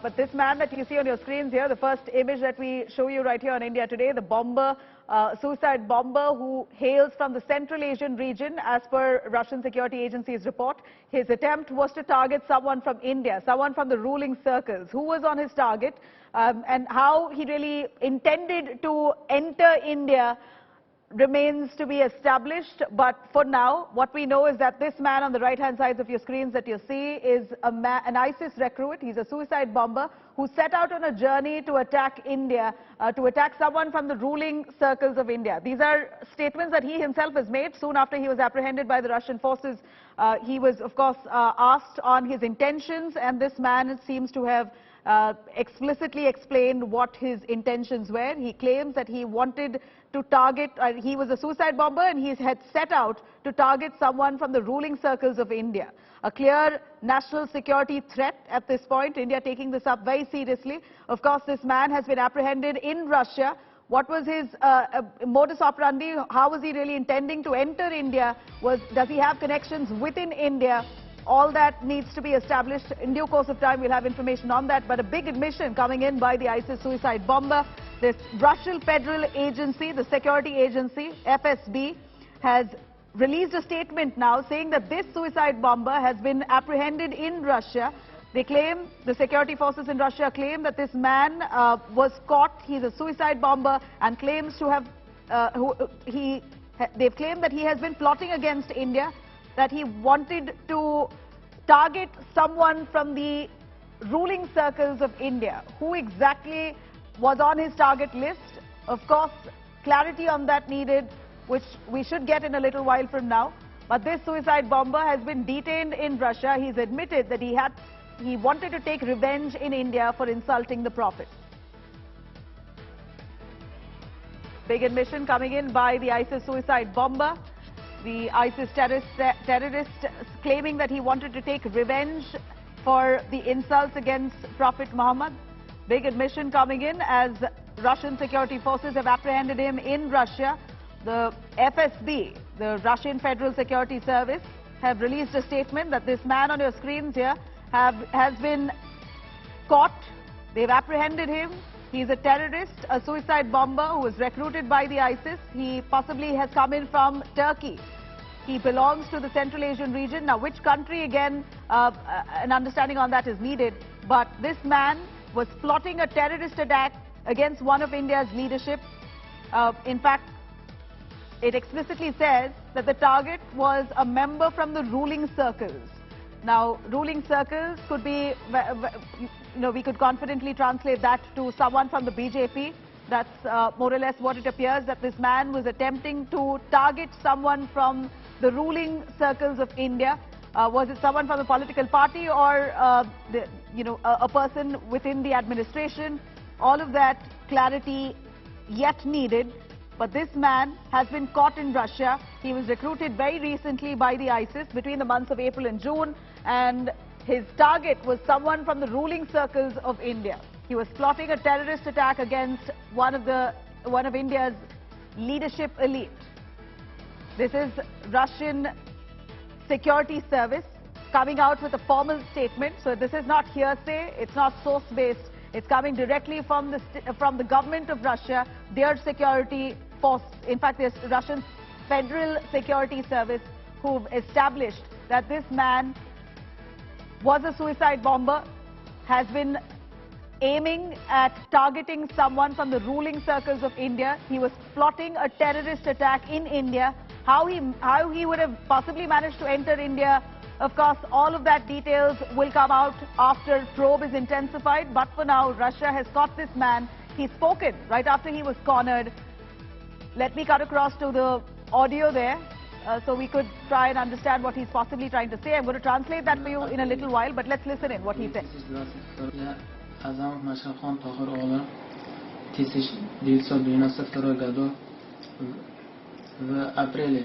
But this man that you see on your screens here, the first image that we show you right here on India Today, the bomber, suicide bomber who hails from the Central Asian region, as per Russian security agency's report. His attempt was to target someone from India, someone from the ruling circles. Who was on his target and how he really intended to enter India remains to be established, but for now, what we know is that this man on the right-hand sides of your screens that you see is an ISIS recruit. He's a suicide bomber who set out on a journey to attack India, to attack someone from the ruling circles of India. These are statements that he himself has made soon after he was apprehended by the Russian forces. He was, of course, asked on his intentions, and this man seems to have explicitly explained what his intentions were. He claims that he wanted to target, he was a suicide bomber and he had set out to target someone from the ruling circles of India. A clear national security threat at this point, India taking this up very seriously. Of course, this man has been apprehended in Russia. What was his modus operandi? How was he really intending to enter India? Does he have connections within India? All that needs to be established. In due course of time, we'll have information on that. But a big admission coming in by the ISIS suicide bomber. This Russian federal agency, the security agency, FSB, has released a statement now saying that this suicide bomber has been apprehended in Russia. They claim, the security forces in Russia claim that this man was caught. He's a suicide bomber and claims to have, they've claimed that he has been plotting against India, that he wanted to target someone from the ruling circles of India. Who exactly was on his target list? Of course, clarity on that needed, which we should get in a little while from now. But this suicide bomber has been detained in Russia. He's admitted that he wanted to take revenge in India for insulting the Prophet. Big admission coming in by the ISIS suicide bomber. The ISIS terrorist claiming that he wanted to take revenge for the insults against Prophet Muhammad. Big admission coming in as Russian security forces have apprehended him in Russia. The FSB, the Russian Federal Security Service, have released a statement that this man on your screens here has been caught. They've apprehended him. He's a terrorist, a suicide bomber who was recruited by the ISIS. He possibly has come in from Turkey. He belongs to the Central Asian region. Now, which country, again, an understanding on that is needed. But this man was plotting a terrorist attack against one of India's leadership. In fact, it explicitly says that the target was a member from the ruling circles. Now, ruling circles could be, we could confidently translate that to someone from the BJP. That's more or less what it appears, that this man was attempting to target someone from the ruling circles of India. Was it someone from a political party or, a person within the administration? All of that clarity yet needed. But this man has been caught in Russia. He was recruited very recently by the ISIS between the months of April and June, and his target was someone from the ruling circles of India. He was plotting a terrorist attack against one of India's leadership elite. This is Russian security service coming out with a formal statement. So this is not hearsay, it's not source-based. It's coming directly from the government of Russia, their security force. In fact, there's Russian Federal Security Service who've established that this man was a suicide bomber, has been aiming at targeting someone from the ruling circles of India. He was plotting a terrorist attack in India. How he would have possibly managed to enter India, of course, all of that details will come out after probe is intensified. But for now, Russia has caught this man. He's spoken right after he was cornered. Let me cut across to the audio there so we could try and understand what he's possibly trying to say. I'm going to translate that for you in a little while, but let's listen in what he said. В апреле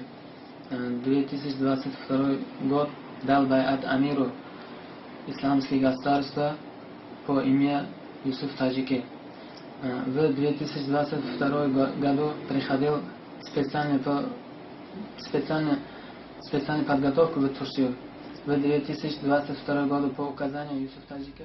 2022 год дал байат амиру исламских государства по имени Юсуф Таджики. В 2022 году приходил специальную подготовку в Турцию. В 2022 году по указанию Юсуф Таджика